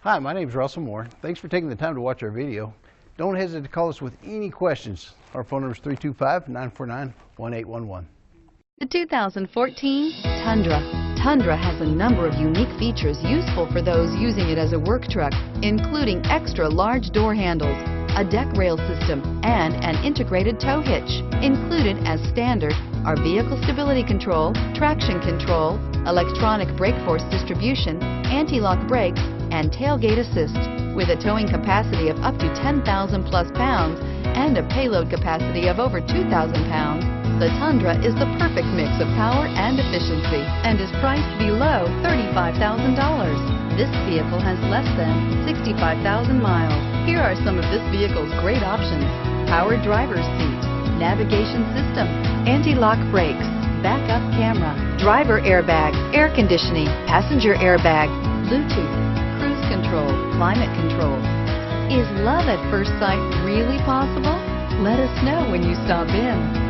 Hi, my name is Russell Moore. Thanks for taking the time to watch our video. Don't hesitate to call us with any questions. Our phone number is 325-949-1811. The 2014 Tundra. Tundra has a number of unique features useful for those using it as a work truck, including extra large door handles, a deck rail system, and an integrated tow hitch. Included as standard are vehicle stability control, traction control, electronic brake force distribution, anti-lock brakes, and tailgate assist. With a towing capacity of up to 10,000 plus pounds and a payload capacity of over 2,000 pounds, the Tundra is the perfect mix of power and efficiency and is priced below $35,000. This vehicle has less than 65,000 miles. Here are some of this vehicle's great options: power driver's seat, navigation system, anti-lock brakes, backup camera, driver airbag, air conditioning, passenger airbag, Bluetooth, cruise control, climate control. Is love at first sight really possible? Let us know when you stop in.